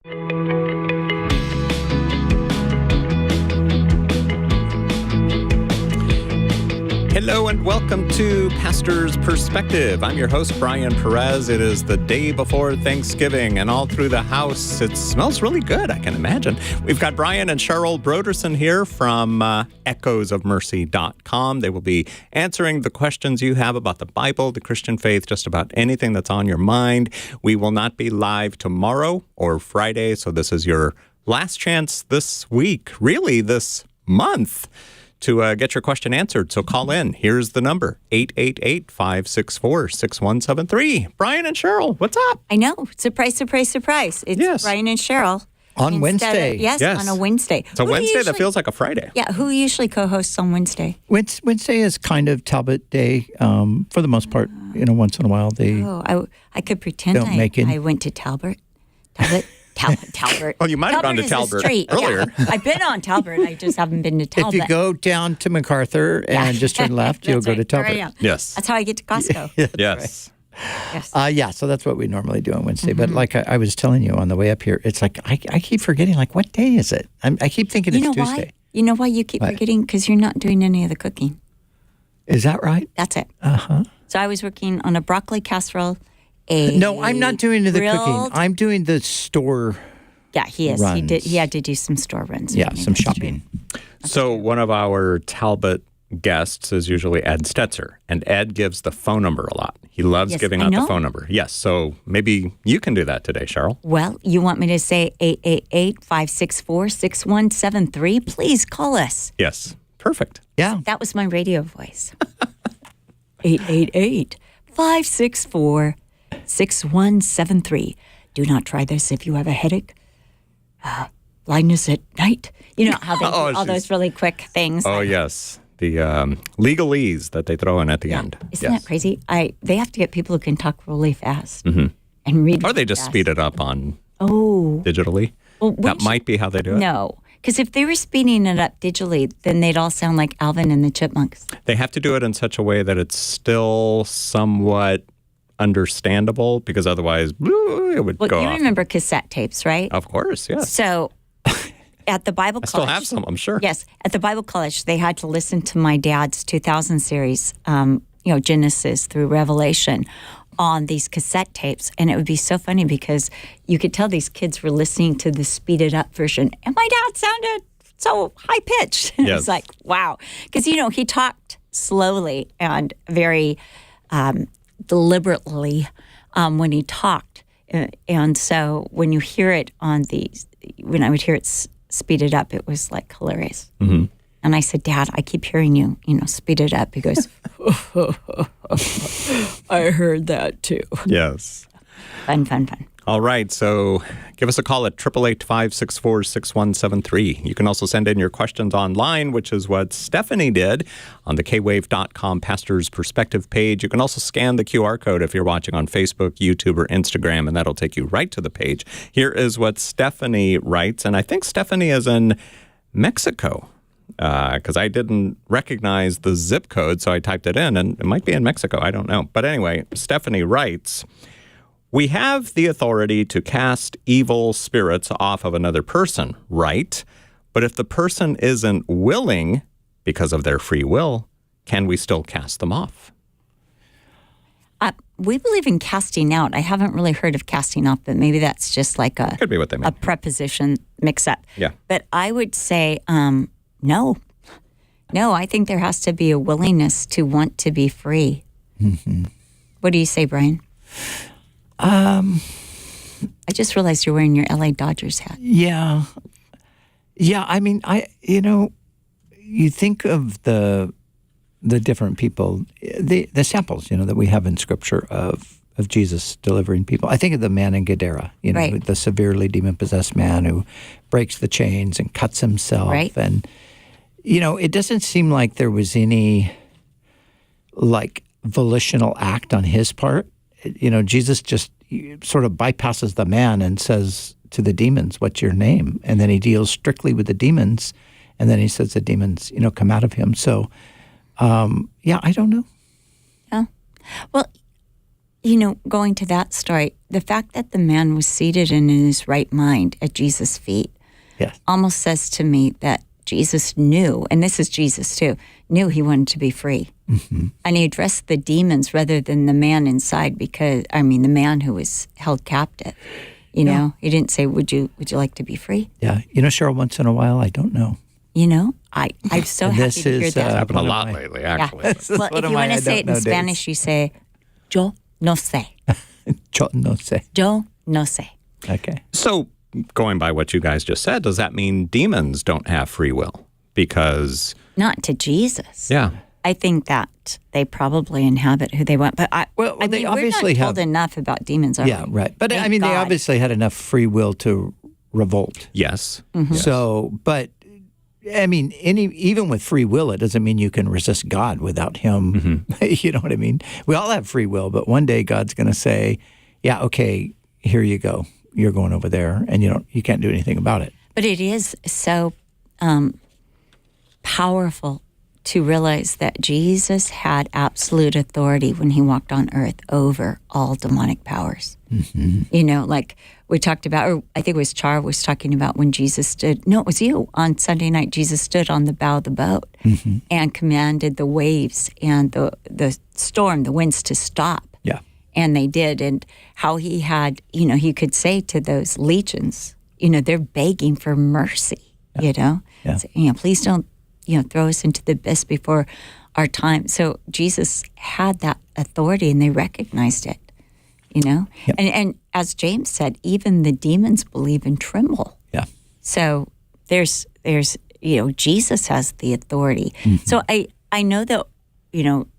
Hello and welcome to Pastor's Perspective. I'm your host, Brian Perez. It is the day before Thanksgiving, and all through the house, it smells really good, I can imagine. We've got Brian and Cheryl Broderson here from echoesofmercy.com. They will be answering the questions you have about the Bible, the Christian faith, just about anything that's on your mind. We will not be live tomorrow or Friday, so this is your last chance this week, really this month, to get your question answered. So call in. Here's the number, 888-564-6173. Brian and Cheryl, what's up? I know. Surprise, surprise, surprise. It's Brian and Cheryl. On Wednesday. Yes, on a Wednesday. It's a Wednesday that feels like a Friday. Yeah, who usually co-hosts on Wednesday? Wednesday is kind of Talbot Day for the most part. Once in a while they I could pretend I went to Talbot. Talbot. Well, you might have gone to Talbot earlier. Yeah. I've been on Talbot. I just haven't been to Talbot. If you go down to MacArthur and just turn left, you'll go to Talbot. Yes. That's how I get to Costco. Yes. Right. Yes. So that's what we normally do on Wednesday. Mm-hmm. But like I was telling you on the way up here, it's like I keep forgetting, like, what day is it? I keep thinking it's Tuesday. You know why you keep forgetting? Because you're not doing any of the cooking. Is that right? That's it. Uh-huh. So I was working on a broccoli casserole. No, I'm not doing the cooking. I'm doing the store. Yeah, he is. Runs. He had to do some store runs. Yeah, some shopping. So one of our Talbot guests is usually Ed Stetzer, and Ed gives the phone number a lot. He loves giving out the phone number. Yes, so maybe you can do that today, Cheryl. Well, you want me to say 888-564-6173? Please call us. Yes, perfect. Yeah. That was my radio voice. 888-564-6173. Do not try this if you have a headache. Blindness at night. You know how they do all those really quick things. Oh, yes. The legalese that they throw in at the end. Isn't that crazy? They have to get people who can talk really fast and read. Or they just speed it up on digitally. Well, that might be how they do it. No, because if they were speeding it up digitally, then they'd all sound like Alvin and the Chipmunks. They have to do it in such a way that it's still somewhat understandable, because otherwise it would go off. You remember cassette tapes, right? Of course, yes. So at the Bible College. I still have some, I'm sure. Yes. At the Bible College, they had to listen to my dad's 2000 series, Genesis through Revelation, on these cassette tapes. And it would be so funny because you could tell these kids were listening to the speeded up version. And my dad sounded so high-pitched. Yes. It's like, wow. Because, he talked slowly and very deliberately when he talked. And so when you hear it when I would hear it speeded up, it was like hilarious. Mm-hmm. And I said, Dad, I keep hearing you, speed it up. He goes, I heard that too. Yes. Fun. All right, so give us a call at 888-564-6173. You can also send in your questions online, which is what Stephanie did on the kwave.com Pastor's Perspective page. You can also scan the QR code if you're watching on Facebook, YouTube, or Instagram, and that'll take you right to the page. Here is what Stephanie writes, and I think Stephanie is in Mexico, because I didn't recognize the zip code, so I typed it in, and it might be in Mexico. I don't know. But anyway, Stephanie writes, we have the authority to cast evil spirits off of another person, right? But if the person isn't willing, because of their free will, can we still cast them off? We believe in casting out. I haven't really heard of casting off, but maybe that's just like Could be what they mean. A preposition mix-up. Yeah. But I would say no. No, I think there has to be a willingness to want to be free. Mm-hmm. What do you say, Brian? I just realized you're wearing your LA Dodgers hat. Yeah. I mean, you think of the different people, the samples, that we have in Scripture of Jesus delivering people. I think of the man in Gadara, right. The severely demon-possessed man who breaks the chains and cuts himself. Right. And, it doesn't seem like there was any, volitional act on his part. Jesus just sort of bypasses the man and says to the demons, what's your name? And then he deals strictly with the demons. And then he says the demons, come out of him. So, I don't know. Yeah. Well, going to that story, the fact that the man was seated and in his right mind at Jesus' feet Yes. almost says to me that Jesus knew, and this is Jesus too, knew he wanted to be free. Mm-hmm. And he addressed the demons rather than the man inside the man who was held captive. He didn't say, would you like to be free? Yeah. Cheryl, once in a while, I don't know. I'm so happy to hear that. It's happened a lot lately, actually. Yeah. Well, if you want to say it in Spanish, you say, yo no sé. Yo no sé. Yo no sé. Okay. So, going by what you guys just said, does that mean demons don't have free will? Because... Not to Jesus. Yeah. I think that they probably inhabit who they want. But they obviously we're not told enough about demons, are we? Yeah, right. But Thank God. they obviously had enough free will to revolt. Yes. Mm-hmm. Yes. So, but even with free will, it doesn't mean you can resist God without Him. Mm-hmm. You know what I mean? We all have free will, but one day God's going to say, "Yeah, okay, here you go. You're going over there," and you can't do anything about it. But it is so powerful to realize that Jesus had absolute authority when he walked on earth over all demonic powers. Mm-hmm. Like we talked about, or I think it was Char was talking about when Jesus stood, no, it was you, on Sunday night, Jesus stood on the bow of the boat and commanded the waves and the storm, the winds to stop. Yeah. And they did. And how he had, he could say to those legions, they're begging for mercy, Yeah. So, please don't, throw us into the abyss before our time. So Jesus had that authority and they recognized it, Yep. And as James said, even the demons believe and tremble. Yeah. So there's Jesus has the authority. Mm-hmm. So I know that,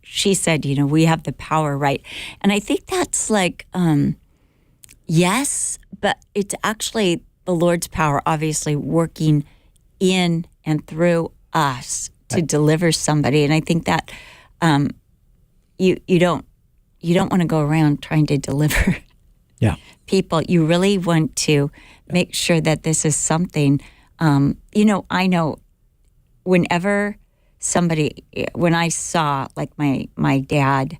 she said, we have the power, right? And I think that's like, yes, but it's actually the Lord's power, obviously working in and through us to deliver somebody. And I think that you don't want to go around trying to deliver people. You really want to make sure that this is something, I know whenever when I saw like my dad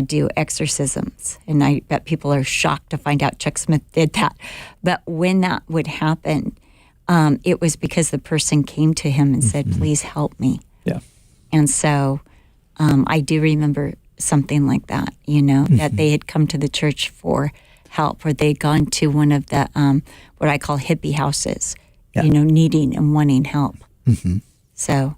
do exorcisms, and I bet people are shocked to find out Chuck Smith did that. But when that would happen, it was because the person came to him and said, please help me. Yeah. And so I do remember something like that, that they had come to the church for help, or they'd gone to one of the, what I call hippie houses, needing and wanting help. Mm-hmm. So.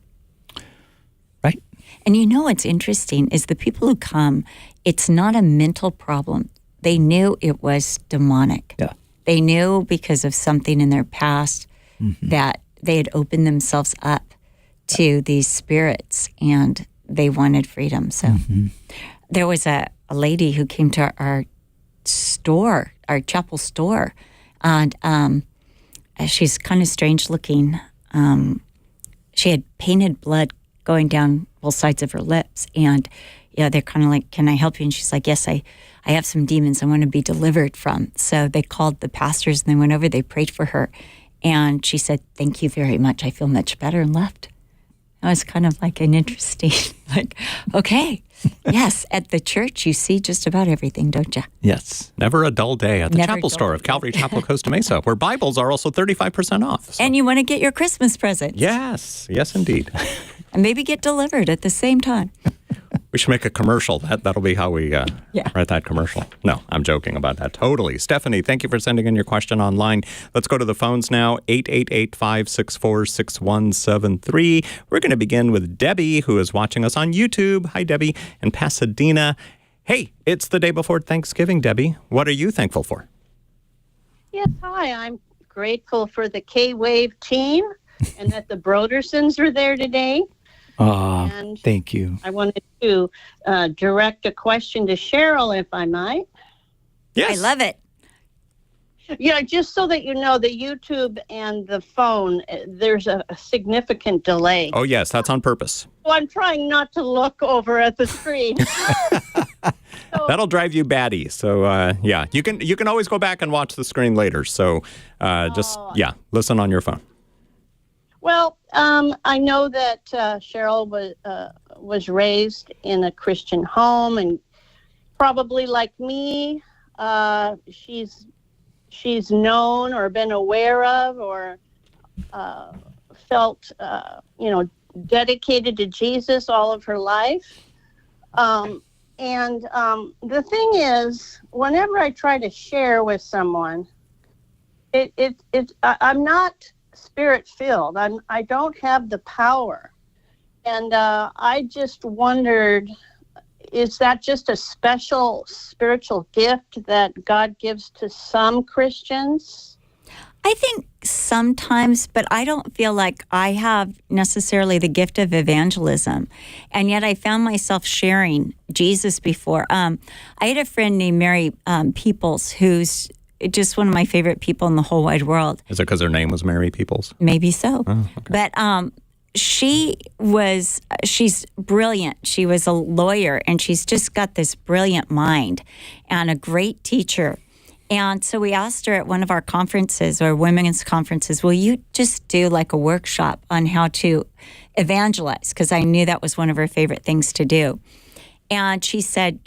Right. And what's interesting is the people who come, it's not a mental problem. They knew it was demonic. Yeah. They knew because of something in their past that they had opened themselves up to these spirits and they wanted freedom. So there was a lady who came to our store, our chapel store, and she's kind of strange looking. She had painted blood going down both sides of her lips, and they're kind of like, can I help you? And she's like, yes, I have some demons I want to be delivered from. So they called the pastors and they went over, they prayed for her. And she said, thank you very much. I feel much better, and left. It was kind of like an interesting, okay, yes, at the church you see just about everything, don't you? Yes. Never a dull day at the Never chapel dull store of Calvary Chapel, Costa Mesa, where Bibles are also 35% off. So. And you want to get your Christmas presents. Yes, indeed. And maybe get delivered at the same time. We should make a commercial. That'll be how we write that commercial. No, I'm joking about that. Totally. Stephanie, thank you for sending in your question online. Let's go to the phones now. 888-564-6173. We're going to begin with Debbie, who is watching us on YouTube. Hi, Debbie, in Pasadena. Hey, it's the day before Thanksgiving, Debbie. What are you thankful for? Yes, hi. I'm grateful for the K-Wave team and that the Brodersons are there today. And thank you. I wanted to direct a question to Cheryl, if I might. Yes. I love it. Yeah, just so that you know, the YouTube and the phone, there's a significant delay. Oh, yes, that's on purpose. So I'm trying not to look over at the screen. That'll drive you batty. So, you can always go back and watch the screen later. So, listen on your phone. Well, I know that Cheryl was raised in a Christian home and probably like me. She's known or been aware of or felt, dedicated to Jesus all of her life. The thing is, whenever I try to share with someone, I'm not spirit-filled. I don't have the power. And I just wondered, is that just a special spiritual gift that God gives to some Christians? I think sometimes, but I don't feel like I have necessarily the gift of evangelism. And yet I found myself sharing Jesus before. I had a friend named Mary Peoples, who's just one of my favorite people in the whole wide world. Is it because her name was Mary Peoples? Maybe so. Oh, okay. But she's brilliant. She was a lawyer, and she's just got this brilliant mind and a great teacher. And so we asked her at one of our conferences or women's conferences, will you just do like a workshop on how to evangelize? Because I knew that was one of her favorite things to do. And she said,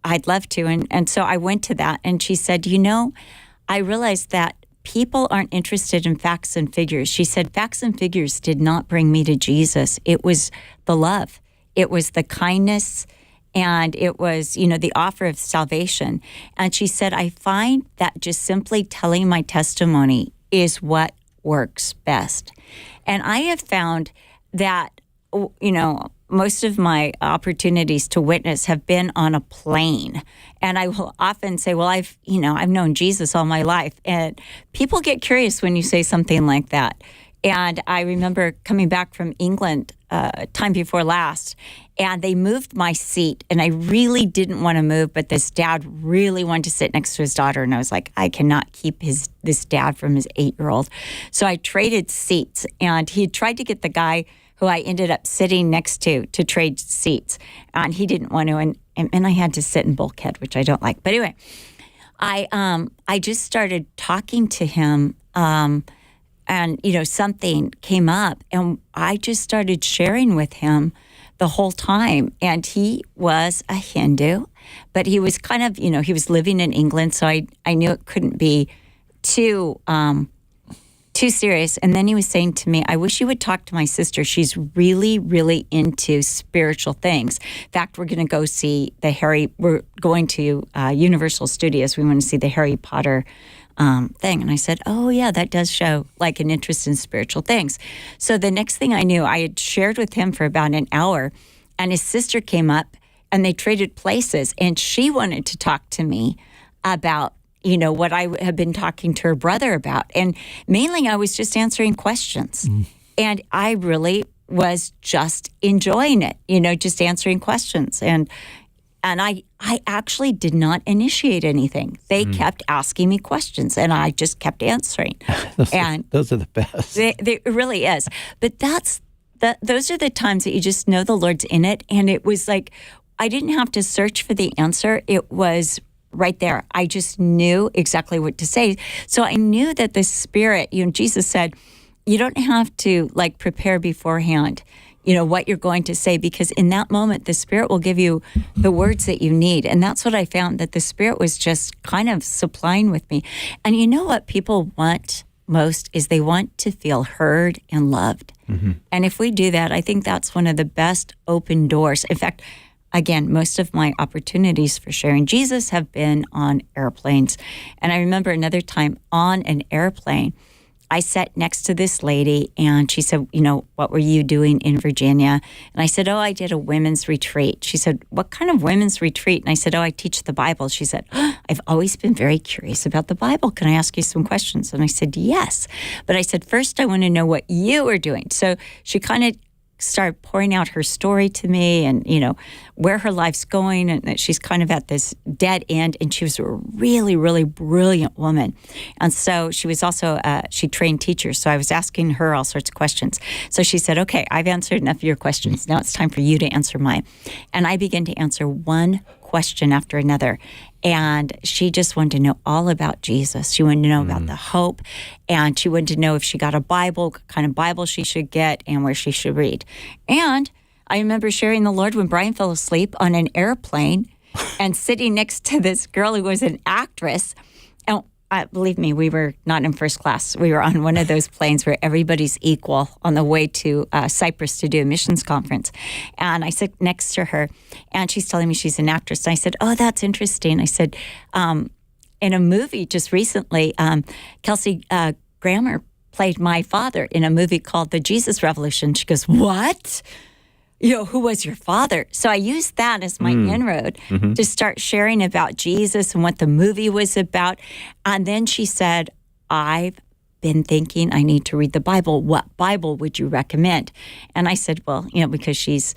I'd love to. And so I went to that, and she said, I realized that people aren't interested in facts and figures. She said, facts and figures did not bring me to Jesus. It was the love. It was the kindness. And it was, the offer of salvation. And she said, I find that just simply telling my testimony is what works best. And I have found that, most of my opportunities to witness have been on a plane. And I will often say, well, I've known Jesus all my life. And people get curious when you say something like that. And I remember coming back from England time before last, and they moved my seat, and I really didn't want to move, but this dad really wanted to sit next to his daughter, and I was like, I cannot keep this dad from his 8-year-old. So I traded seats, and he had tried to get the guy who I ended up sitting next to trade seats, and he didn't want to, and I had to sit in bulkhead, which I don't like. But anyway, I just started talking to him. And, something came up, and I just started sharing with him the whole time. And he was a Hindu, but he was kind of, he was living in England, so I knew it couldn't be too serious. And then he was saying to me, I wish you would talk to my sister. She's really, really into spiritual things. In fact, we're going to go see we're going to Universal Studios. We want to see the Harry Potter thing. And I said, oh, yeah, that does show like an interest in spiritual things. So the next thing I knew, I had shared with him for about an hour, and his sister came up, and they traded places, and she wanted to talk to me about, what I had been talking to her brother about. And mainly I was just answering questions. And I really was just enjoying it, just answering questions. And I actually did not initiate anything. They kept asking me questions, and I just kept answering. Those are the best. They really is. But those are the times that you just know the Lord's in it. And it was like, I didn't have to search for the answer. It was right there. I just knew exactly what to say. So I knew that the Spirit, Jesus said, you don't have to like prepare beforehand, what you're going to say, because in that moment, the Spirit will give you the words that you need. And that's what I found, that the Spirit was just kind of supplying with me. And you know what people want most is they want to feel heard and loved. Mm-hmm. And if we do that, I think that's one of the best open doors. In fact, again, most of my opportunities for sharing Jesus have been on airplanes. And I remember another time on an airplane, I sat next to this lady, and she said, what were you doing in Virginia? And I said, I did a women's retreat. She said, what kind of women's retreat? And I said, I teach the Bible. She said, I've always been very curious about the Bible. Can I ask you some questions? And I said, yes. But I said, first, I want to know what you were doing. So she kind of started pouring out her story to me, and where her life's going, and that she's kind of at this dead end. And she was a really, really brilliant woman. And so she was also she trained teachers, so I was asking her all sorts of questions. So she said, okay, I've answered enough of your questions. Now it's time for you to answer mine. And I began to answer one question after another. And she just wanted to know all about Jesus. She wanted to know about the hope. And she wanted to know if she got a Bible, what kind of Bible she should get, and where she should read. And I remember sharing the Lord when Brian fell asleep on an airplane. and sitting next to this girl who was an actress. And believe me, we were not in first class. We were on one of those planes where everybody's equal on the way to Cyprus to do a missions conference. And I sit next to her, and she's telling me she's an actress. And I said, oh, that's interesting. I said, in a movie just recently, Kelsey Grammer played my father in a movie called The Jesus Revolution. She goes, what? Who was your father? So I used that as my inroad to start sharing about Jesus and what the movie was about. And then she said, I've been thinking I need to read the Bible. What Bible would you recommend? And I said, well, because she's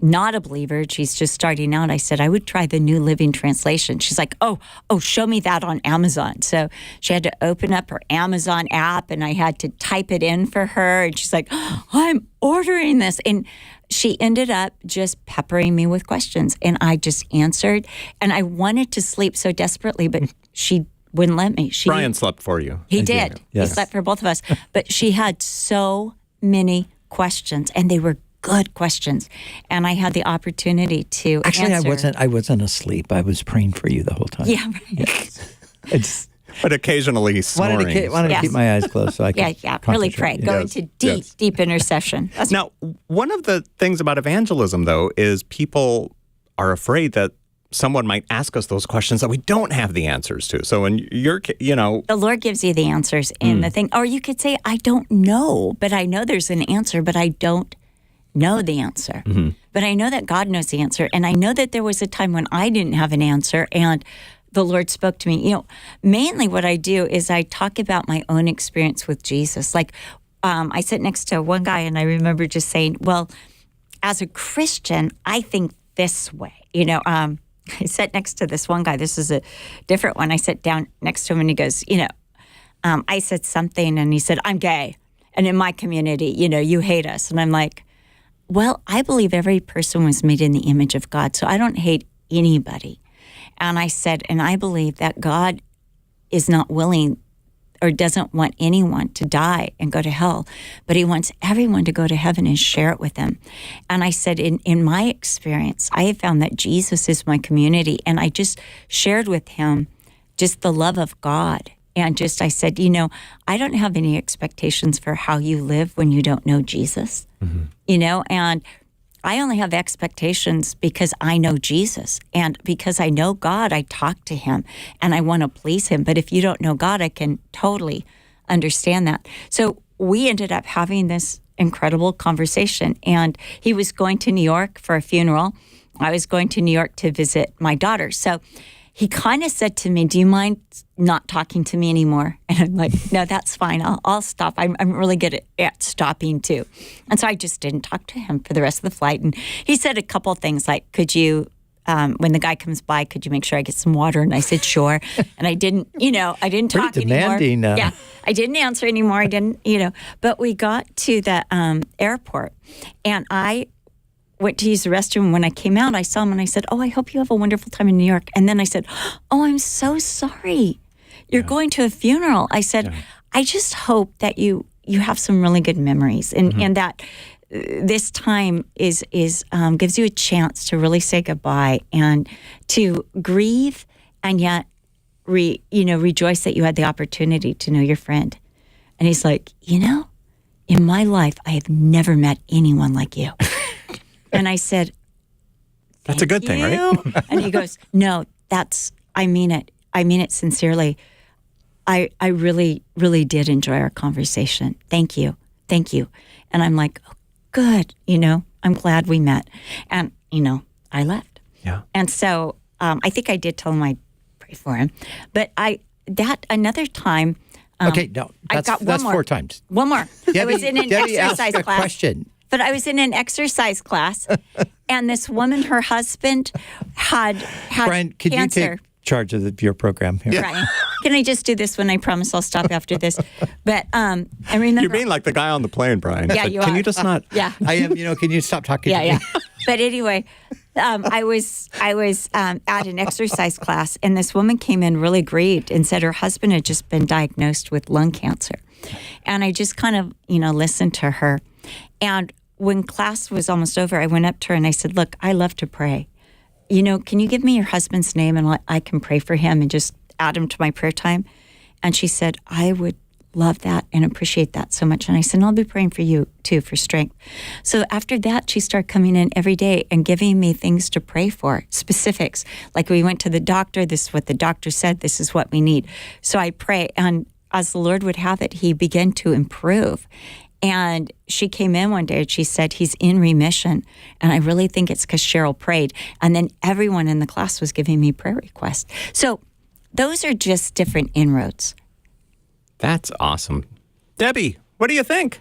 not a believer, she's just starting out. I said, I would try the New Living Translation. She's like, oh, show me that on Amazon. So she had to open up her Amazon app, and I had to type it in for her. And she's like, I'm ordering this. And she ended up just peppering me with questions, and I just answered. And I wanted to sleep so desperately, but she wouldn't let me. Brian slept for you. He did. Yes. He slept for both of us. But she had so many questions, and they were good questions, and I had the opportunity to Actually, answer. I wasn't asleep. I was praying for you the whole time. Yeah, right. But occasionally snoring. wanted to keep my eyes closed so I could really pray. Go into deep intercession. Now, one of the things about evangelism, though, is people are afraid that someone might ask us those questions that we don't have the answers to. So in your, the Lord gives you the answers in the thing. Or you could say, I don't know, but I know there's an answer, but I don't know the answer. But I know that God knows the answer. And I know that there was a time when I didn't have an answer, and the Lord spoke to me. Mainly what I do is I talk about my own experience with Jesus. Like, I sit next to one guy, and I remember just saying, well, as a Christian, I think this way. I sat next to this one guy. This is a different one. I sat down next to him, and he goes, I said something, and he said, I'm gay. And in my community, you hate us. And I'm like, well, I believe every person was made in the image of God, so I don't hate anybody. And I said, and I believe that God is not willing or doesn't want anyone to die and go to hell, but he wants everyone to go to heaven and share it with him. And I said, in my experience, I have found that Jesus is my community, and I just shared with him just the love of God. And I said, I don't have any expectations for how you live when you don't know Jesus, and I only have expectations because I know Jesus. And because I know God, I talk to him and I want to please him. But if you don't know God, I can totally understand that. So we ended up having this incredible conversation. And he was going to New York for a funeral. I was going to New York to visit my daughter. So he kind of said to me, do you mind not talking to me anymore? And I'm like, no, that's fine. I'll stop. I'm really good at stopping too. And so I just didn't talk to him for the rest of the flight. And he said a couple things like, could you, when the guy comes by, could you make sure I get some water? And I said, sure. And I didn't talk demanding, anymore. Yeah, I didn't answer anymore. I didn't, but we got to the airport, and I went to use the restroom. When I came out, I saw him and I said, oh, I hope you have a wonderful time in New York. And then I said, oh, I'm so sorry. You're going to a funeral. I said, I just hope that you have some really good memories, and that this time is gives you a chance to really say goodbye and to grieve, and yet rejoice that you had the opportunity to know your friend. And he's like, in my life, I have never met anyone like you. And I said, that's a good thing, right? And he goes, no, I mean it. I mean it sincerely. I really, really did enjoy our conversation. Thank you. And I'm like, oh, good. I'm glad we met. And, I left. Yeah. And so I think I did tell him I'd pray for him. But another time. Okay, no, that's 4 times. One more. I was in an exercise class. Question. But I was in an exercise class, and this woman, her husband, had Brian, could cancer. You take charge of your program here? Yeah. Brian, can I just do this one? I promise I'll stop after this. But I remember... You're being like the guy on the plane, Brian. Yeah, you Can are. you just not... Yeah. I am, can you stop talking to me? Yeah. But anyway, I was at an exercise class, and this woman came in really grieved and said her husband had just been diagnosed with lung cancer. And I just kind of, listened to her. And when class was almost over, I went up to her and I said, look, I love to pray. can you give me your husband's name and I can pray for him and just add him to my prayer time? And she said, I would love that and appreciate that so much. And I said, and I'll be praying for you too, for strength. So after that, she started coming in every day and giving me things to pray for, specifics. Like we went to the doctor, this is what the doctor said, this is what we need. So I pray, and as the Lord would have it, he began to improve. And she came in one day and she said, he's in remission. And I really think it's because Cheryl prayed. And then everyone in the class was giving me prayer requests. So those are just different inroads. That's awesome. Debbie, what do you think?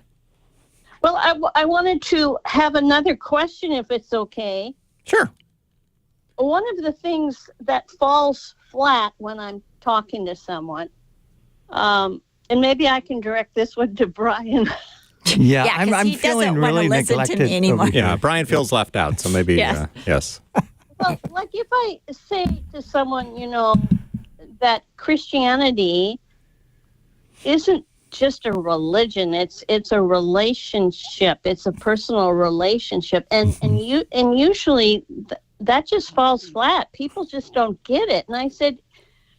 Well, I wanted to have another question, if it's okay. Sure. One of the things that falls flat when I'm talking to someone, and maybe I can direct this one to Brian. Yeah, Yeah, 'cause I'm he feeling doesn't wanna really listen to neglected me anymore. over here. Yeah, Brian feels left out, so maybe, Yes. yes. Well, like if I say to someone, that Christianity isn't just a religion, it's a relationship, it's a personal relationship, and usually that just falls flat. People just don't get it. And I said,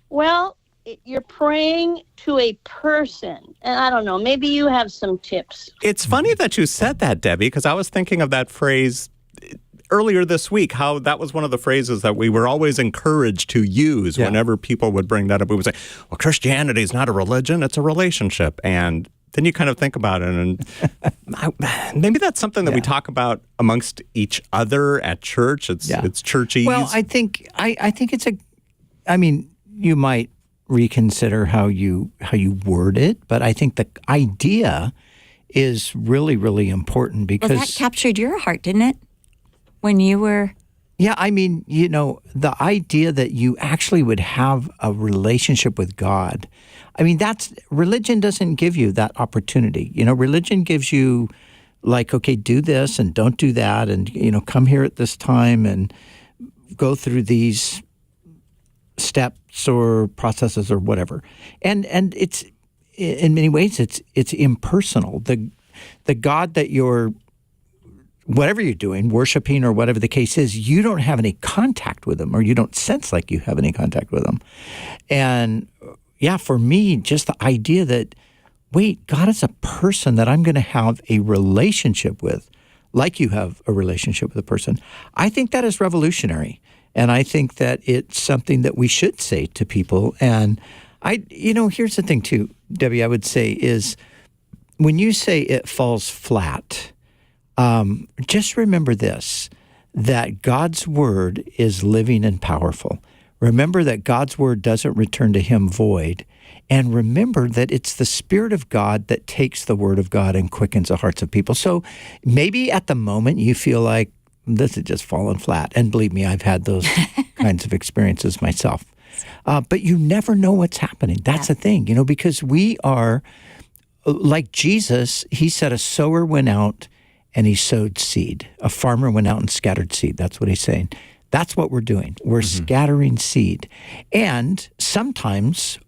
well, you're praying to a person, and I don't know, maybe you have some tips. It's funny that you said that, Debbie, because I was thinking of that phrase earlier this week, how that was one of the phrases that we were always encouraged to use whenever people would bring that up. We would say, well, Christianity is not a religion, it's a relationship. And then you kind of think about it, and maybe that's something that we talk about amongst each other at church. It's churchy. Well, I think it's you might reconsider how you word it, but I think the idea is really, really important because Well, that captured your heart, didn't it? When you were... Yeah, the idea that you actually would have a relationship with God. Religion doesn't give you that opportunity. Religion gives you like, okay, do this and don't do that, and come here at this time and go through these steps or processes or whatever. And it's in many ways it's impersonal. The God that you're whatever you're doing, worshiping or whatever the case is, you don't have any contact with them, or you don't sense like you have any contact with them. And yeah, for me, just the idea that, wait, God is a person that I'm going to have a relationship with, like you have a relationship with a person. I think that is revolutionary. And I think that it's something that we should say to people. And here's the thing too, Debbie, I would say is when you say it falls flat, just remember this, that God's word is living and powerful. Remember that God's word doesn't return to him void. And remember that it's the Spirit of God that takes the word of God and quickens the hearts of people. So maybe at the moment you feel like this has just fallen flat. And believe me, I've had those kinds of experiences myself. But you never know what's happening. That's the thing, because we are, like Jesus, he said a sower went out and he sowed seed. A farmer went out and scattered seed. That's what he's saying. That's what we're doing. We're scattering seed. And sometimes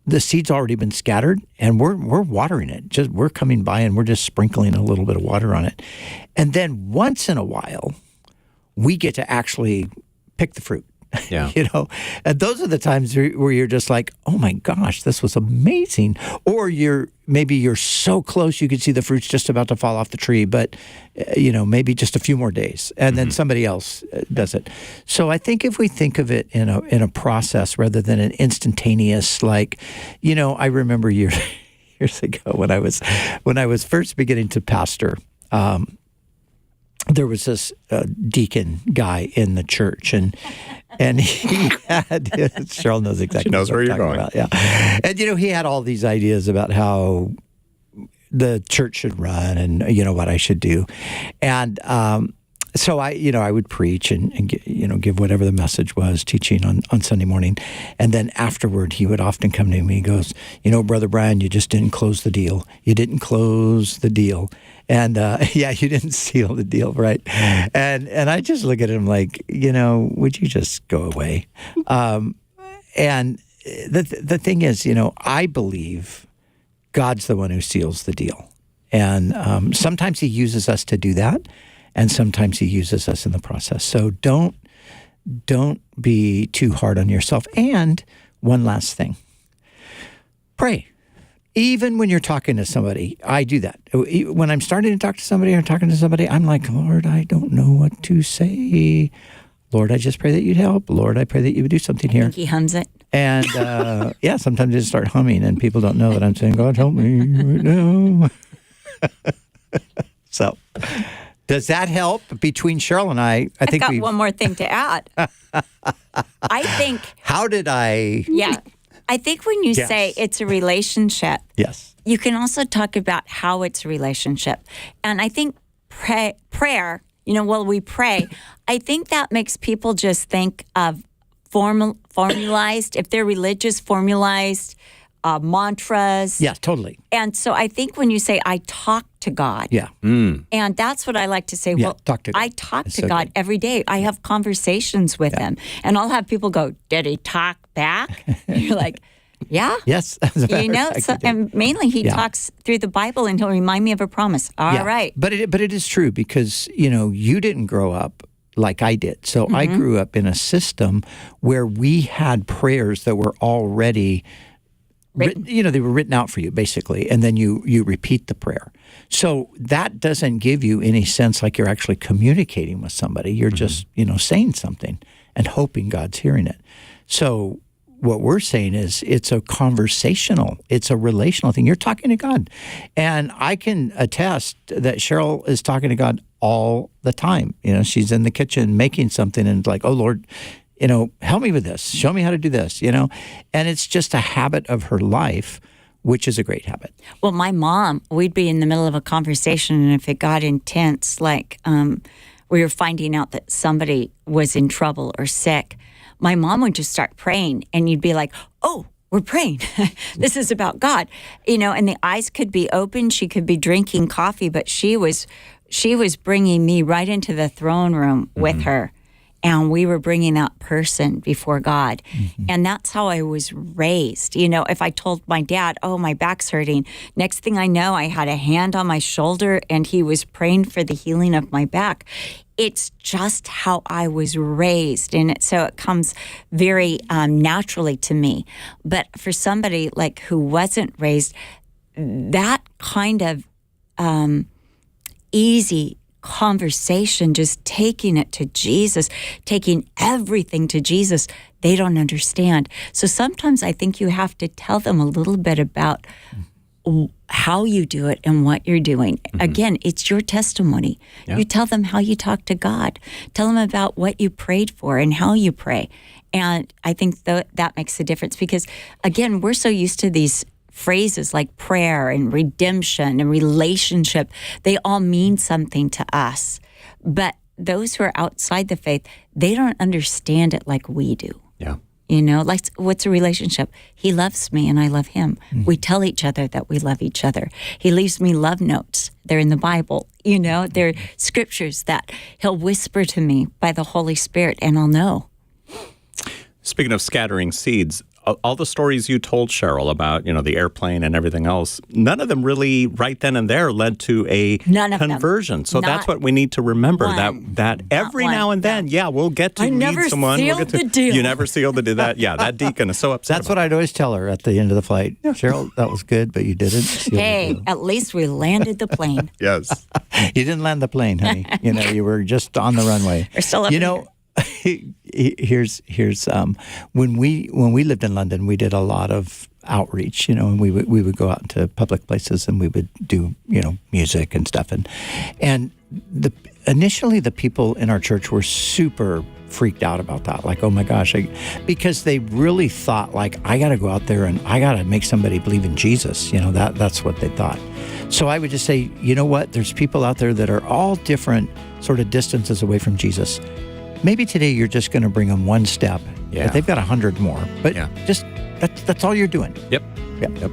the seed's already been scattered and we're watering it. We're coming by and we're just sprinkling a little bit of water on it. And then once in a while, we get to actually pick the fruit. Yeah. And those are the times where you're just like, oh my gosh, this was amazing. Or you're so close you could see the fruit's just about to fall off the tree, but maybe just a few more days, and then somebody else does it. So I think if we think of it in a process rather than an instantaneous, like, I remember years ago when I was first beginning to pastor. There was this deacon guy in the church, and he had Cheryl knows exactly. She knows what where I'm you're talking going. about, yeah. And he had all these ideas about how the church should run, and what I should do, and so I would preach and give whatever the message was, teaching on Sunday morning, and then afterward he would often come to me. He goes, Brother Brian, you just didn't close the deal. You didn't close the deal. And you didn't seal the deal, right? And I just look at him like, would you just go away? And the thing is, I believe God's the one who seals the deal. And sometimes he uses us to do that, and sometimes he uses us in the process. So don't don't be too hard on yourself. And one last thing, pray. Even when you're talking to somebody, I do that. When I'm starting to talk to somebody or talking to somebody, I'm like, Lord, I don't know what to say. Lord, I just pray that you'd help. Lord, I pray that you would do something I here. think he hums it. And yeah, sometimes I just start humming and people don't know that I'm saying, God, help me right now. So, does that help between Cheryl and I? I think I've got we've... one more thing to add. I think, How did I... yeah, I think when you Yes. say it's a relationship, Yes. you can also talk about how it's a relationship. And I think prayer, while we pray, I think that makes people just think of formalized, if they're religious, formalized mantras. Yeah, totally. And so I think when you say, I talk to God, Yeah. and that's what I like to say. Yeah, Well, talk to God. I talk That's to so God good. every day. I have conversations with him. And I'll have people go, did he talk back? And you're like, yeah. Yes. As a matter of fact, So, I did. and mainly he Yeah. talks through the Bible and he'll remind me of a promise. All Yeah. right. But it is true because, you didn't grow up like I did. So I grew up in a system where we had prayers that were already written. They were written out for you basically, and then you repeat the prayer. So that doesn't give you any sense like you're actually communicating with somebody. You're just, saying something and hoping God's hearing it. So what we're saying is it's a relational thing. You're talking to God. And I can attest that Cheryl is talking to God all the time. She's in the kitchen making something and like, oh, Lord, help me with this. Show me how to do this, And it's just a habit of her life, which is a great habit. Well, my mom, we'd be in the middle of a conversation, and if it got intense, like we were finding out that somebody was in trouble or sick, my mom would just start praying, and you'd be like, oh, we're praying. This is about God. And the eyes could be open. She could be drinking coffee, but she was bringing me right into the throne room with her. And we were bringing that person before God. And that's how I was raised. If I told my dad, oh, my back's hurting, next thing I know, I had a hand on my shoulder and he was praying for the healing of my back. It's just how I was raised. And so it comes very naturally to me. But for somebody like who wasn't raised, that kind of easy conversation, just taking it to Jesus, taking everything to Jesus, they don't understand. So sometimes I think you have to tell them a little bit about how you do it and what you're doing. Again, it's your testimony. Yeah. You tell them how you talk to God. Tell them about what you prayed for and how you pray. And I think that makes a difference because, again, we're so used to these phrases like prayer and redemption and relationship. They all mean something to us. But those who are outside the faith, they don't understand it like we do. Yeah. Like what's a relationship? He loves me and I love him. We tell each other that we love each other. He leaves me love notes. They're in the Bible. They're scriptures that he'll whisper to me by the Holy Spirit and I'll know. Speaking of scattering seeds, all the stories you told, Cheryl, about, the airplane and everything else, none of them really right then and there led to a None of them. conversion. So that's Not what we need to remember, one. that every one, now and then, we'll get to I meet never someone. sealed we'll get to, the deal. You never sealed the deal. That deacon is so upset. That's what I'd always tell her at the end of the flight. Cheryl, that was good, but you didn't. seal the Hey, deal. at least we landed the plane. Yes. You didn't land the plane, honey. You were just on the runway. We're still up in here. Here's when we lived in London, we did a lot of outreach, and we would go out into public places and we would do music and stuff, and initially the people in our church were super freaked out about that, like, oh my gosh, because they really thought like, I got to go out there and I got to make somebody believe in Jesus. That's what they thought. So I would just say, you know what? There's people out there that are all different sort of distances away from Jesus. Maybe today you're just going to bring them one step, Yeah. but they've got 100 more. But Yeah. just that's all you're doing. Yep. Yeah. Yep.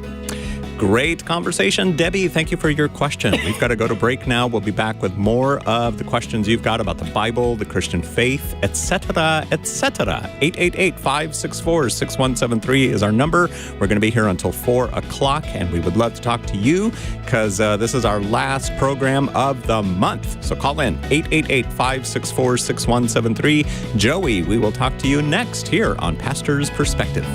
Great conversation. Debbie, thank you for your question. We've got to go to break now. We'll be back with more of the questions you've got about the Bible, the Christian faith, etc., etc. 888-564-6173 is our number. We're going to be here until 4 o'clock, and we would love to talk to you because this is our last program of the month. So call in, 888-564-6173. Joey, we will talk to you next here on Pastor's Perspective.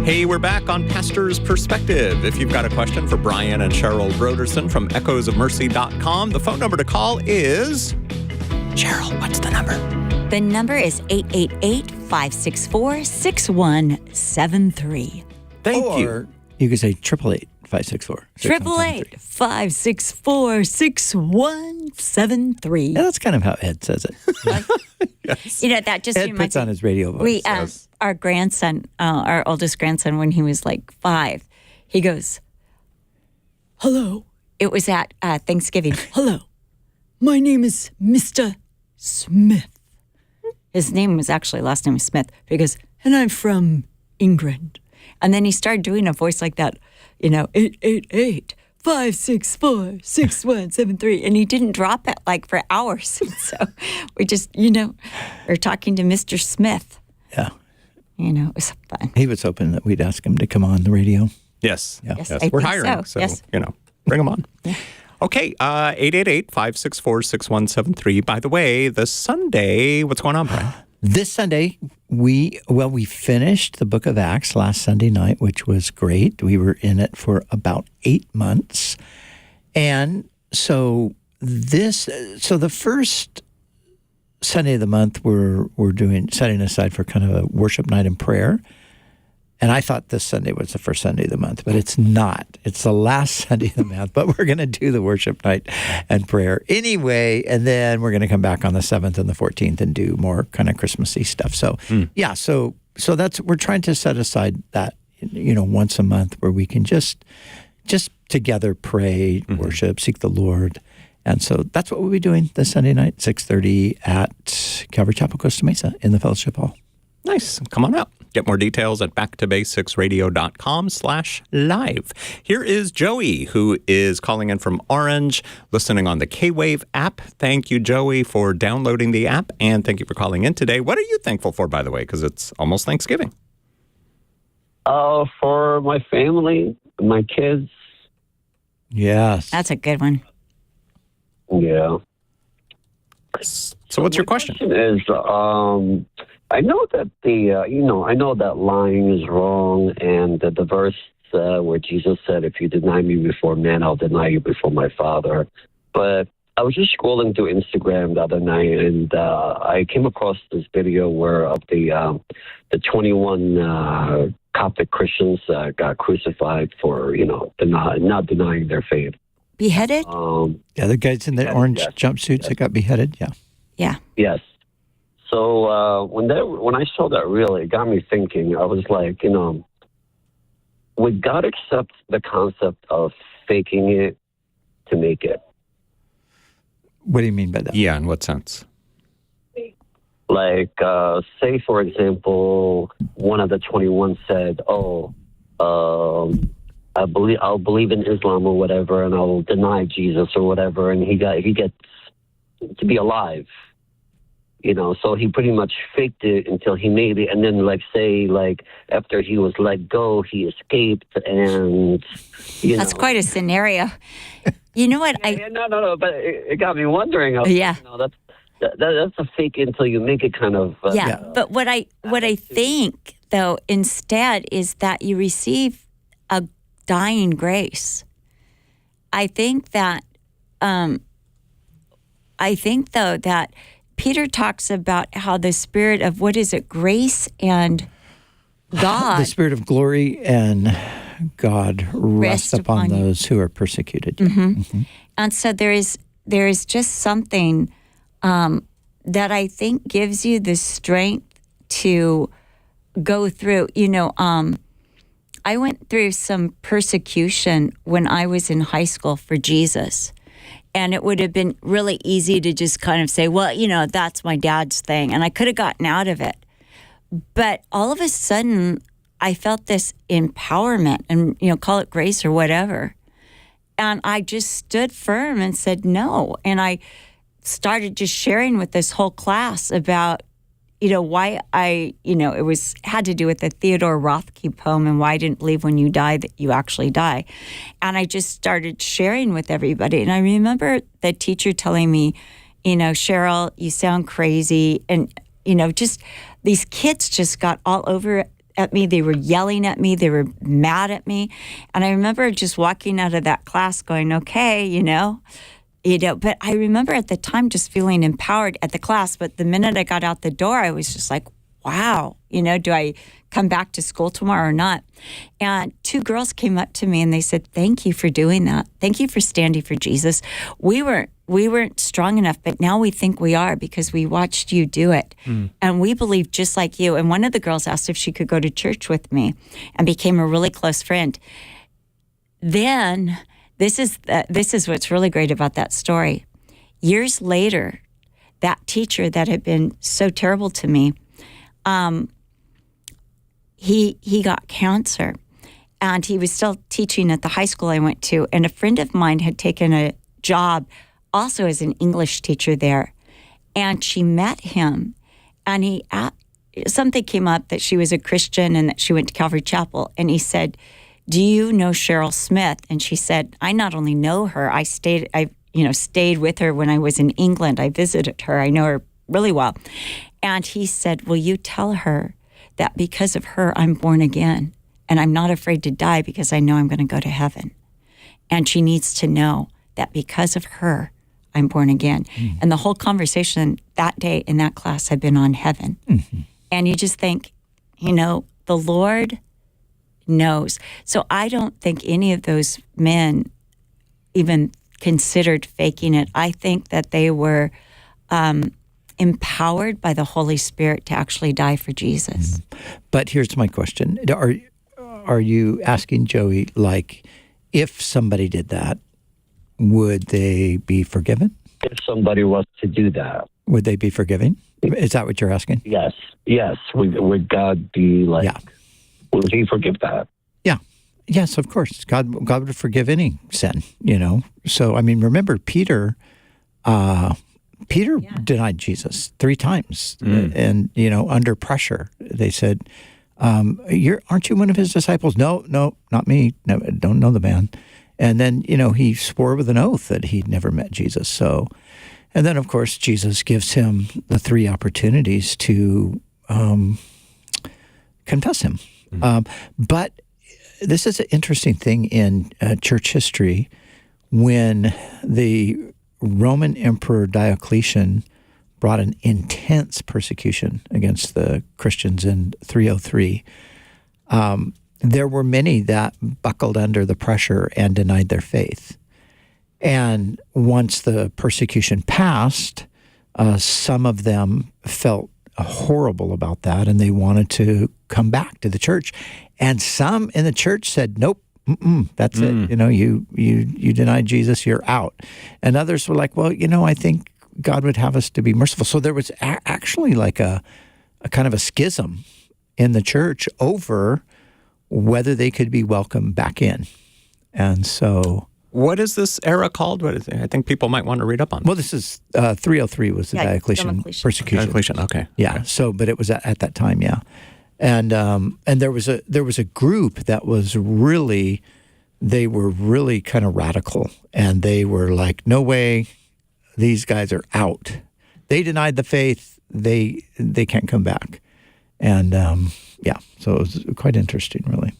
Hey, we're back on Pastor's Perspective. If you've got a question for Brian and Cheryl Broderson from echoesofmercy.com, the phone number to call is... Cheryl, what's the number? The number is 888-564-6173. Thank you. Or you could say 888-564. 888-564-6173. Yeah, that's kind of how Ed says it. Yes. You know, that just Ed reminds puts on his radio voice. We, Yes. our grandson, our oldest grandson, when he was like 5, he goes, "Hello." It was at Thanksgiving. "Hello, my name is Mr. Smith." His name was actually, last name was Smith. He goes, "And I'm from England." And then he started doing a voice like that, 888-564-6173. And he didn't drop it like for hours. And so we just, we're talking to Mr. Smith. Yeah. It was fun. He was hoping that we'd ask him to come on the radio. Yes. Yeah. Yes, Yes. I We're think hiring, so. so, Yes. bring them on. Okay, 888-564-6173. By the way, this Sunday, what's going on, Brian? This Sunday, we finished the book of Acts last Sunday night, which was great. We were in it for about 8 months. And so the first Sunday of the month, we're setting aside for kind of a worship night and prayer. And I thought this Sunday was the first Sunday of the month, but it's not. It's the last Sunday of the month, but we're going to do the worship night and prayer anyway. And then we're going to come back on the 7th and the 14th and do more kind of Christmassy stuff. So, yeah, so that's, we're trying to set aside that, once a month where we can just together pray, worship, seek the Lord. And so that's what we'll be doing this Sunday night, 6:30 at Calvary Chapel, Costa Mesa in the Fellowship Hall. Nice. Come on out. Get more details at backtobasicsradio.com/live. Here is Joey, who is calling in from Orange, listening on the K-Wave app. Thank you, Joey, for downloading the app, and thank you for calling in today. What are you thankful for, by the way, because it's almost Thanksgiving? For my family, my kids. Yes. That's a good one. Yeah. So what's your question? Is I know that I know that lying is wrong, and the verse where Jesus said, "If you deny me before men, I'll deny you before my Father." But I was just scrolling through Instagram the other night, and I came across this video where of the 21 Coptic Christians got crucified for not denying their faith. Beheaded? Yeah, the guys in the orange jumpsuits that got beheaded. Yeah. Yeah. Yes. So when I saw that reel, it got me thinking. I was like, would God accept the concept of faking it to make it? What do you mean by that? Yeah, in what sense? Like, say, for example, one of the 21 said, I'll believe in Islam or whatever, and I'll deny Jesus or whatever, and he gets to be alive. So he pretty much faked it until he made it, and then after he was let go, he escaped, and That's quite a scenario. You know what? No, but it got me wondering. That's a fake until you make it kind of. But what I think though instead is that you receive a dying grace. I think that that Peter talks about how the spirit of grace and God, the spirit of glory and God rest upon those who are persecuted. Mm-hmm. Mm-hmm. And so there is just something that I think gives you the strength to go through. I went through some persecution when I was in high school for Jesus. And it would have been really easy to just kind of say, well, that's my dad's thing. And I could have gotten out of it. But all of a sudden, I felt this empowerment and, call it grace or whatever. And I just stood firm and said no. And I started just sharing with this whole class about, why it had to do with the Theodore Rothke poem and why I didn't believe when you die that you actually die. And I just started sharing with everybody. And I remember the teacher telling me, Cheryl, you sound crazy. And, just these kids just got all over at me. They were yelling at me. They were mad at me. And I remember just walking out of that class going, okay, but I remember at the time just feeling empowered at the class. But the minute I got out the door, I was just like, wow, do I come back to school tomorrow or not? And two girls came up to me and they said, thank you for doing that. Thank you for standing for Jesus. We weren't strong enough, but now we think we are because we watched you do it. And we believe just like you. And one of the girls asked if she could go to church with me and became a really close friend. Then this is what's really great about that story. Years later, that teacher that had been so terrible to me, he got cancer, and he was still teaching at the high school I went to. And a friend of mine had taken a job also as an English teacher there, and she met him, and something came up that she was a Christian and that she went to Calvary Chapel, and he said, do you know Cheryl Smith? And she said, I not only know her, I stayed with her when I was in England. I visited her. I know her really well. And he said, will you tell her that because of her, I'm born again and I'm not afraid to die because I know I'm going to go to heaven. And she needs to know that because of her, I'm born again. Mm-hmm. And the whole conversation that day in that class had been on heaven. Mm-hmm. And you just think, the Lord knows. So I don't think any of those men even considered faking it. I think that they were empowered by the Holy Spirit to actually die for Jesus. But here's my question. Are you asking Joey, if somebody did that, would they be forgiven? If somebody was to do that. Would they be forgiving? Is that what you're asking? Yes. Would God be would he forgive that? Yeah. Yes, of course. God would forgive any sin, So, remember Peter denied Jesus 3 times. And, under pressure, they said, Aren't you one of his disciples? No, not me. No, don't know the man. And then, he swore with an oath that he'd never met Jesus. So, and then, of course, Jesus gives him the 3 opportunities to confess him. But this is an interesting thing in church history. When the Roman Emperor Diocletian brought an intense persecution against the Christians in 303, there were many that buckled under the pressure and denied their faith. And once the persecution passed, some of them felt horrible about that, and they wanted to come back to the church. And some in the church said, nope, that's it. You denied Jesus, you're out. And others were like, well, I think God would have us to be merciful. So there was actually like a kind of a schism in the church over whether they could be welcomed back in. And so... What is this era called? What is it? I think people might want to read up on this. Well, this is 303 was the Diocletian persecution. Diocletian, okay. Yeah, okay. So, but it was at that time, yeah. And there was a group that was really, they were really kind of radical, and they were like, no way, these guys are out. They denied the faith. They can't come back. And so it was quite interesting, really.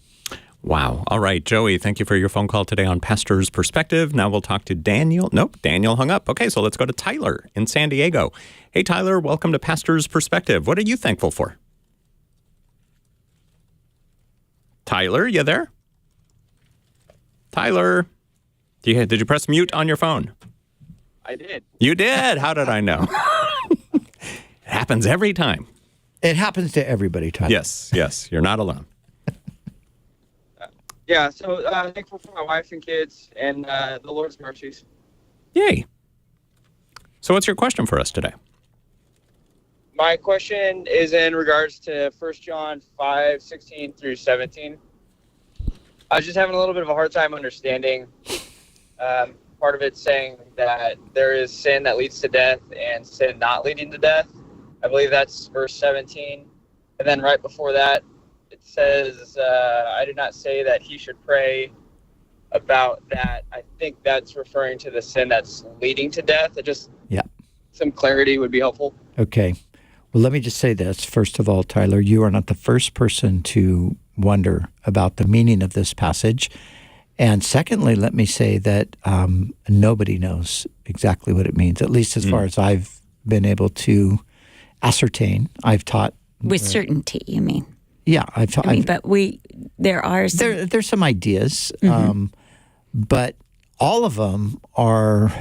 Wow. All right, Joey, thank you for your phone call today on Pastor's Perspective. Now we'll talk to Daniel. Nope, Daniel hung up. Okay, so let's go to Tyler in San Diego. Hey, Tyler, welcome to Pastor's Perspective. What are you thankful for? Tyler, you there? Tyler, did you press mute on your phone? I did. You did? How did I know? It happens every time. It happens to everybody, Tyler. Yes, you're not alone. Yeah, so thankful for my wife and kids and the Lord's mercies. Yay. So what's your question for us today? My question is in regards to 1 John 5:16 through 17. I was just having a little bit of a hard time understanding. Part of it saying that there is sin that leads to death and sin not leading to death. I believe that's verse 17. And then right before that, it says, I did not say that he should pray about that. I think that's referring to the sin that's leading to death. Some clarity would be helpful. Okay. Well, let me just say this. First of all, Tyler, you are not the first person to wonder about the meaning of this passage. And secondly, let me say that nobody knows exactly what it means, at least as far as I've been able to ascertain. I've taught... With certainty, you mean? Yeah, I've taught... but there are some... There's some ideas, but all of them are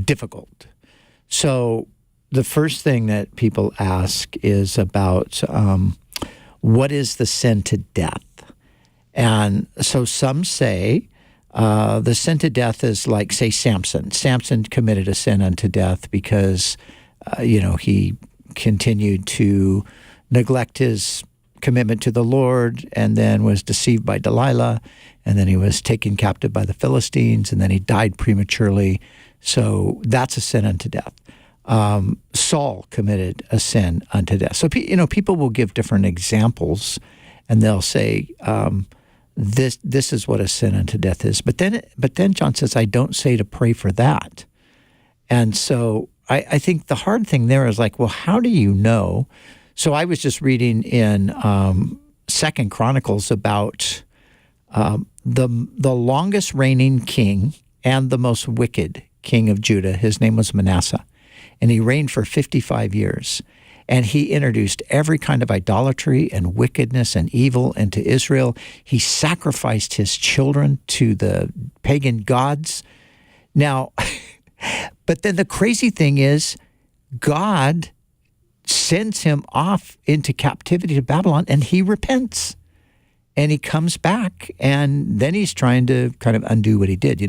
difficult. So the first thing that people ask is about what is the sin to death? And so some say the sin to death is like, say, Samson. Samson committed a sin unto death because, he continued to neglect his commitment to the Lord, and then was deceived by Delilah, and then he was taken captive by the Philistines, and then he died prematurely. So that's a sin unto death. Saul committed a sin unto death. So people will give different examples, and they'll say this is what a sin unto death is. But then John says, I don't say to pray for that. And so I think the hard thing there is like, well, how do you know? So I was just reading in 2 Chronicles about the longest reigning king and the most wicked king of Judah. His name was Manasseh, and he reigned for 55 years. And he introduced every kind of idolatry and wickedness and evil into Israel. He sacrificed his children to the pagan gods. Now, but then the crazy thing is, God sends him off into captivity to Babylon, and he repents. And he comes back, and then he's trying to kind of undo what he did,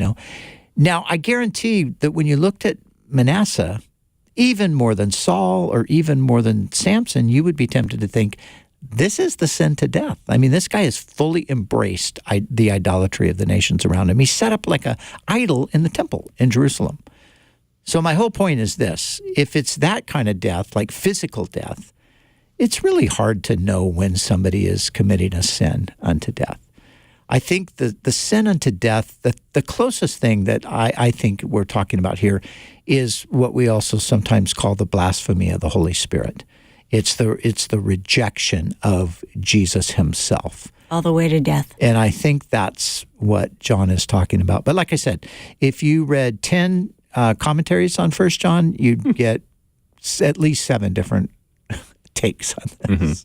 Now, I guarantee that when you looked at Manasseh, even more than Saul or even more than Samson, you would be tempted to think, this is the sin to death. I mean, this guy has fully embraced the idolatry of the nations around him. He set up like an idol in the temple in Jerusalem. So my whole point is this. If it's that kind of death, like physical death, it's really hard to know when somebody is committing a sin unto death. I think the sin unto death, the closest thing that I think we're talking about here is what we also sometimes call the blasphemy of the Holy Spirit. It's the rejection of Jesus himself. All the way to death. And I think that's what John is talking about. But like I said, if you read 10 commentaries on 1 John, you'd get at least 7 different takes on this.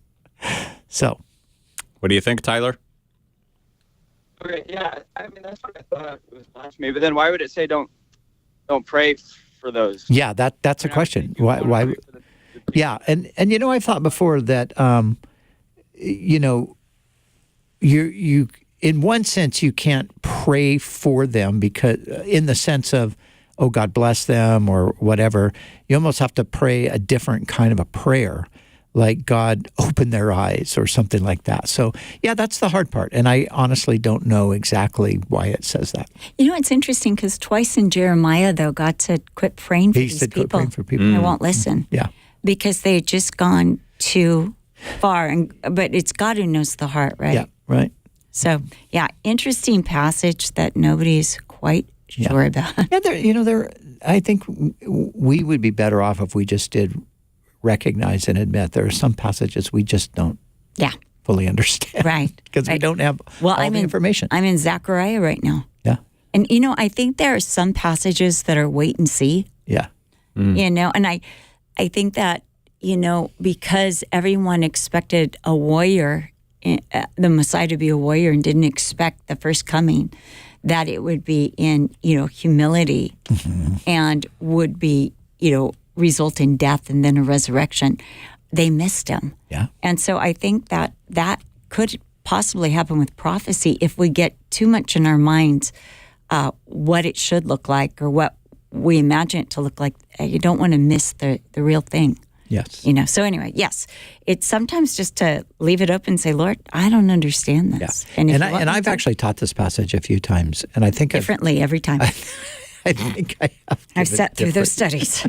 So, What do you think, Tyler? Okay, yeah, I mean that's what I thought it was blasphemy. But then why would it say don't pray for those? yeah, that's a question. Why? Yeah, and I've thought before that you in one sense you can't pray for them because in the sense of, oh, God bless them or whatever. You almost have to pray a different kind of a prayer, like God open their eyes or something like that. So yeah, that's the hard part, and I honestly don't know exactly why it says that. You know, it's interesting because twice in Jeremiah, though, God said, quit praying for He these said, people. quit praying for people. They won't listen. Yeah. Because they had just gone too far. But it's God who knows the heart, right? Yeah, right. So, yeah, interesting passage that nobody's quite sure about. Yeah, I think we would be better off if we just did recognize and admit there are some passages we just don't fully understand. Right. Because we don't have all the information. I'm in Zechariah right now. Yeah. And, I think there are some passages that are wait and see. Yeah. And I think that, because everyone expected a warrior, the Messiah to be a warrior and didn't expect the first coming, that it would be in, humility and would be, result in death and then a resurrection. They missed him. Yeah. And so I think that could possibly happen with prophecy if we get too much in our minds what it should look like or what we imagine it to look like. You don't want to miss the real thing. Yes. So anyway, yes, it's sometimes just to leave it open and say, Lord, I don't understand this. Yeah. And I've actually taught this passage a few times, and I think differently every time. I think I have. I've sat through those studies.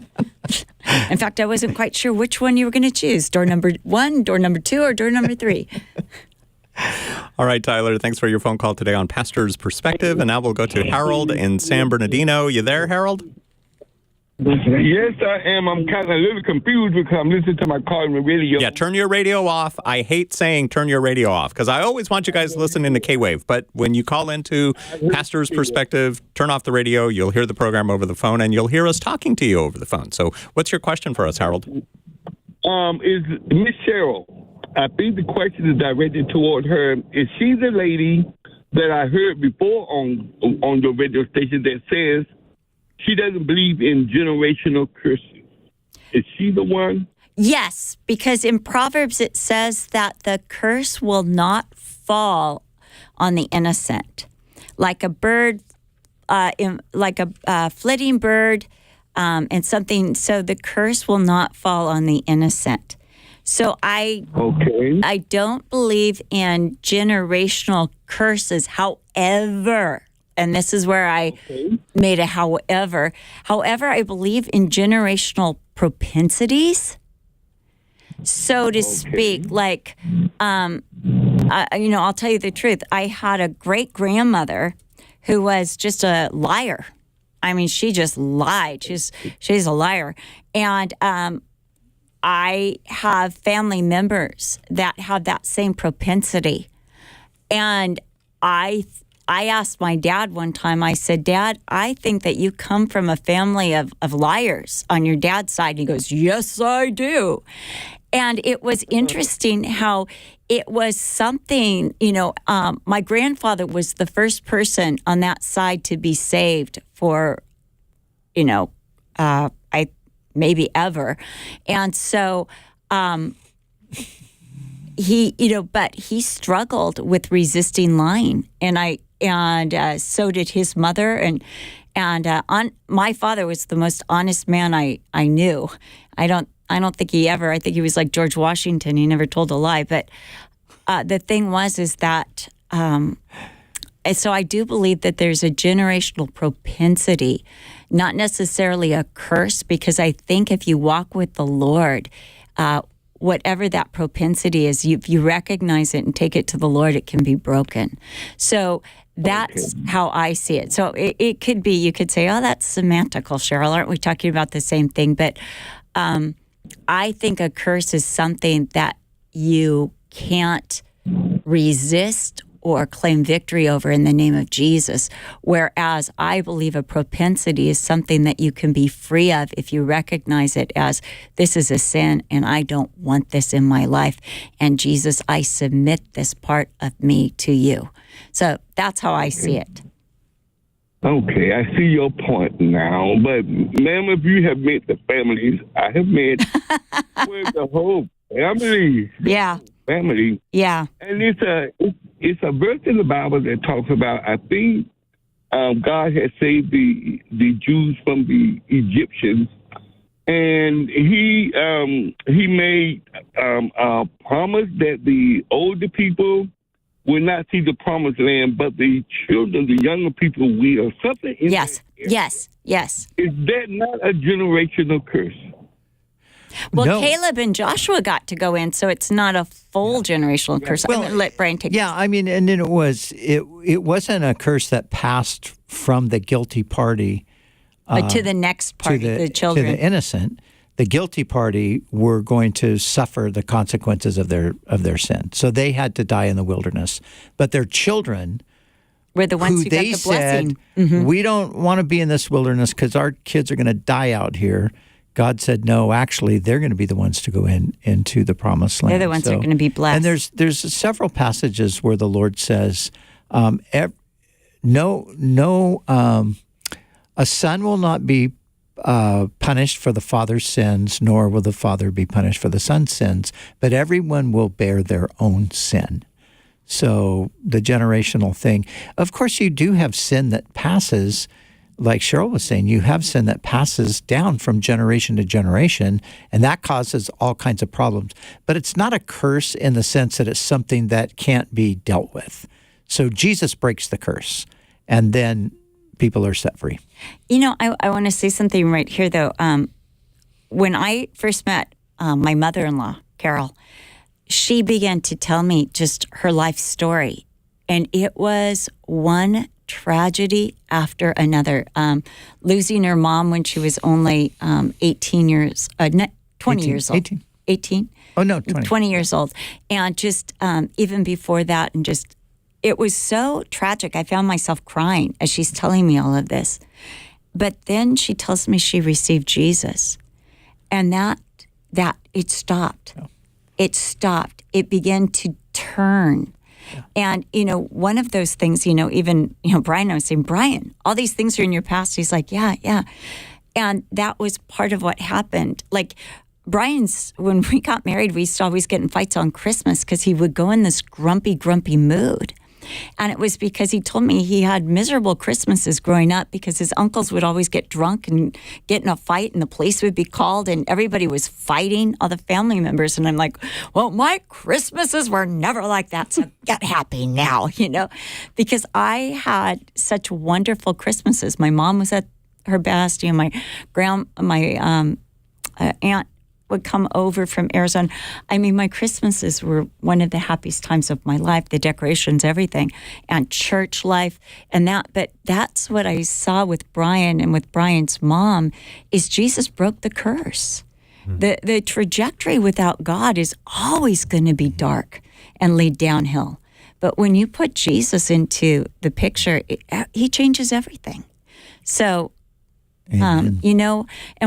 In fact, I wasn't quite sure which one you were going to choose: door number 1, door number 2, or door number 3. All right, Tyler, thanks for your phone call today on Pastor's Perspective. And now we'll go to Harold in San Bernardino. You there, Harold? Yes, I am. I'm kind of a little confused because I'm listening to my car on the radio. Yeah, turn your radio off. I hate saying turn your radio off because I always want you guys listening to K-Wave. But when you call into Pastor's Perspective, turn off the radio. You'll hear the program over the phone, and you'll hear us talking to you over the phone. So what's your question for us, Harold? Is Miss Cheryl, I think the question is directed toward her. Is she the lady that I heard before on your radio station that says she doesn't believe in generational curses? Is she the one? Yes, because in Proverbs it says that the curse will not fall on the innocent. Like a bird, like a flitting bird and something. So the curse will not fall on the innocent. So I don't believe in generational curses. However, and this is where I made a however. However, I believe in generational propensities, so to speak. Like, I'll tell you the truth. I had a great grandmother who was just a liar. I mean, she just lied. She's a liar, and I have family members that have that same propensity, and I asked my dad one time, I said, Dad, I think that you come from a family of liars on your dad's side. He goes, yes, I do. And it was interesting how it was something, my grandfather was the first person on that side to be saved for, maybe ever. And so but he struggled with resisting lying. And so did his mother. And my father was the most honest man I knew. I don't think I think he was like George Washington. He never told a lie. But the thing is that, so I do believe that there's a generational propensity, not necessarily a curse, because I think if you walk with the Lord, whatever that propensity is, if you recognize it and take it to the Lord, it can be broken. So that's how I see it. So it could be, you could say, oh, that's semantical, Cheryl. Aren't we talking about the same thing? But I think a curse is something that you can't resist or claim victory over in the name of Jesus. Whereas I believe a propensity is something that you can be free of if you recognize it as, this is a sin and I don't want this in my life. And Jesus, I submit this part of me to you. So that's how I see it. Okay, I see your point now. But, ma'am, if you have met the families I have met, with the whole family. Yeah. Family. Yeah. And it's a verse in the Bible that talks about, I think, God had saved the Jews from the Egyptians, and he made a promise that the older people will not see the promised land, but the children, the younger people, will. Something in Yes. Yes. Yes. Is that not a generational curse? Well, No. Caleb and Joshua got to go in, so it's not a full generational curse. Well, I'm going to let Brian take Yeah, I mean, and then it wasn't a curse that passed from the guilty party to the next party, the children. to the innocent. The guilty party were going to suffer the consequences of their sin, so they had to die in the wilderness. But their children, We're the ones who got they the said, blessing. we don't want to be in this wilderness because our kids are going to die out here. God said, no, actually, they're going to be the ones to go into the promised land. They're the ones that are going to be blessed. And there's several passages where the Lord says, a son will not be punished for the father's sins, nor will the father be punished for the son's sins, but everyone will bear their own sin. So the generational thing. Of course, you do have sin that passes. Like Cheryl was saying, you have sin that passes down from generation to generation, and that causes all kinds of problems. But it's not a curse in the sense that it's something that can't be dealt with. So Jesus breaks the curse, and then people are set free. You know, I want to say something right here, though. When I first met my mother-in-law, Carol, she began to tell me just her life story, and it was one tragedy after another. Losing her mom when she was only 18 years, 20 years old. 18? Oh, no, 20. 20 years old. And just even before that, and just, it was so tragic. I found myself crying as she's telling me all of this. But then she tells me she received Jesus. And that it stopped. Oh. It stopped. It began to turn. Yeah. And, one of those things, even, Brian, I was saying, Brian, all these things are in your past. He's like, yeah. And that was part of what happened. Like, when we got married, we used to always get in fights on Christmas because he would go in this grumpy mood. And it was because he told me he had miserable Christmases growing up because his uncles would always get drunk and get in a fight and the police would be called and everybody was fighting, all the family members. And I'm like, well, my Christmases were never like that, so get happy now, because I had such wonderful Christmases. My mom was at her best. My aunt would come over from Arizona. I mean, my Christmases were one of the happiest times of my life, the decorations, everything, and church life and that. But that's what I saw with Brian and with Brian's mom is Jesus broke the curse. The trajectory without God is always going to be dark and lead downhill. But when you put Jesus into the picture, he changes everything. So, and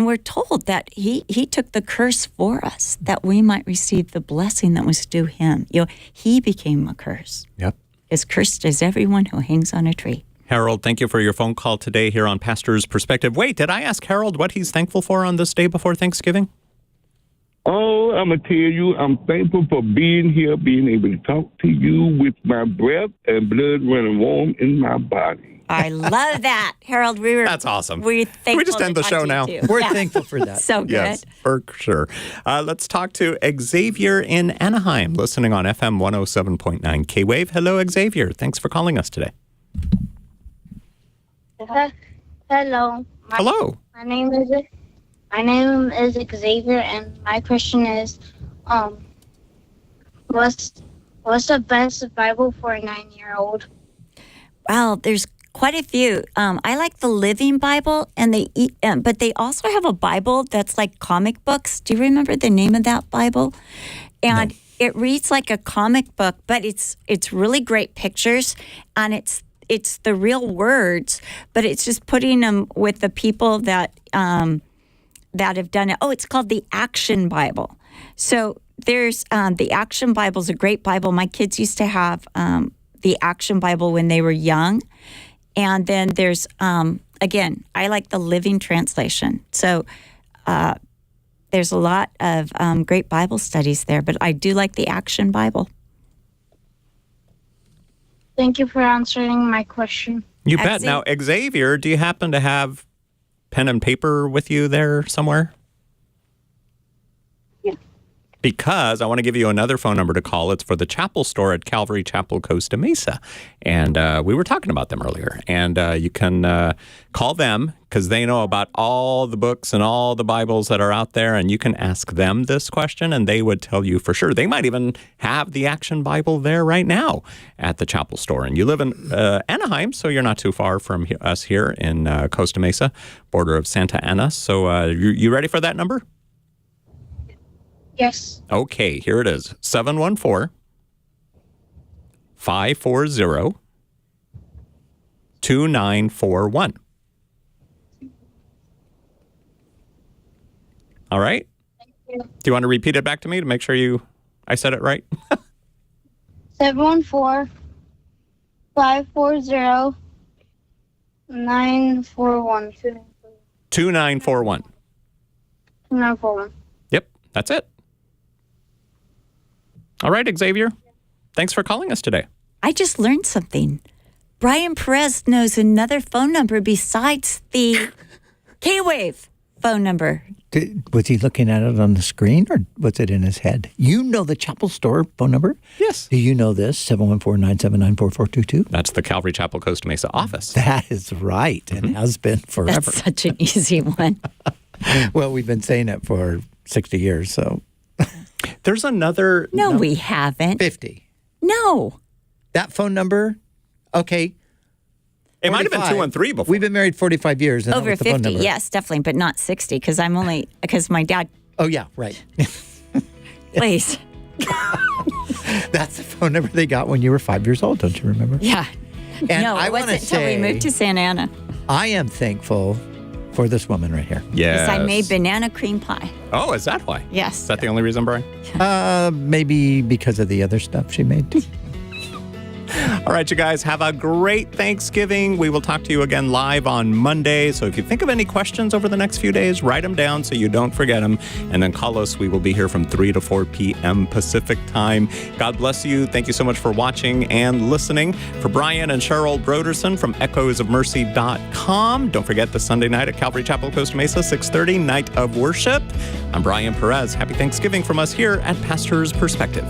we're told that he took the curse for us, that we might receive the blessing that was due him. He became a curse. Yep. As cursed as everyone who hangs on a tree. Harold, thank you for your phone call today here on Pastor's Perspective. Wait, did I ask Harold what he's thankful for on this day before Thanksgiving? Oh, I'm going to tell you, I'm thankful for being here, being able to talk to you with my breath and blood running warm in my body. I love that, Harold. That's awesome. We're thankful. Can we just end the show now? We're thankful for that. So good. Yes, for sure. Let's talk to Xavier in Anaheim, listening on FM 107.9 K-Wave. Hello, Xavier. Thanks for calling us today. Hello. Hello. My name is Xavier, and my question is, what's the best Bible for a 9-year-old? Well, there's quite a few. I like the Living Bible, but they also have a Bible that's like comic books. Do you remember the name of that Bible? And it reads like a comic book, but it's really great pictures, and it's the real words, but it's just putting them with the people that have done it. Oh, it's called the Action Bible. So there's the Action Bible is a great Bible. My kids used to have the Action Bible when they were young. And then there's, again, I like the Living Translation. So there's a lot of great Bible studies there, but I do like the Action Bible. Thank you for answering my question. You bet. Now, Xavier, do you happen to have pen and paper with you there somewhere? Yeah. Because I want to give you another phone number to call. It's for the chapel store at Calvary Chapel, Costa Mesa. And we were talking about them earlier. And you can call them because they know about all the books and all the Bibles that are out there. And you can ask them this question and they would tell you for sure. They might even have the Action Bible there right now at the chapel store. And you live in Anaheim, so you're not too far from us here in Costa Mesa, border of Santa Ana. So you ready for that number? Yes. Okay, here it is. 714-540-2941. All right? Thank you. Do you want to repeat it back to me to make sure I said it right? 714-540-941. 2941. 2941. Yep, that's it. All right, Xavier. Thanks for calling us today. I just learned something. Brian Perez knows another phone number besides the K-Wave phone number. Was he looking at it on the screen or was it in his head? You know the chapel store phone number? Yes. Do you know this? 714-979-4422? That's the Calvary Chapel, Costa Mesa office. That is right and has been forever. That's such an easy one. Well, we've been saying it for 60 years, so. There's another... No, we haven't. 50. No. That phone number, okay. It might have been 213 before. We've been married 45 years. And Over that was the phone 50, number. yes, definitely, but not 60, because my dad, Oh, yeah, right. please. That's the phone number they got when you were 5 years old, don't you remember? Yeah. And No, I it want to wasn't until we say, moved to Santa Ana. I am thankful for this woman right here. Yes. Because I made banana cream pie. Oh, is that why? Yes. Is that the only reason, Brian? Maybe because of the other stuff she made. All right, you guys, have a great Thanksgiving. We will talk to you again live on Monday. So if you think of any questions over the next few days, write them down so you don't forget them. And then call us. We will be here from 3 to 4 p.m. Pacific time. God bless you. Thank you so much for watching and listening. For Brian and Cheryl Broderson from echoesofmercy.com. Don't forget the Sunday night at Calvary Chapel, Costa Mesa, 6:30, Night of Worship. I'm Brian Perez. Happy Thanksgiving from us here at Pastor's Perspective.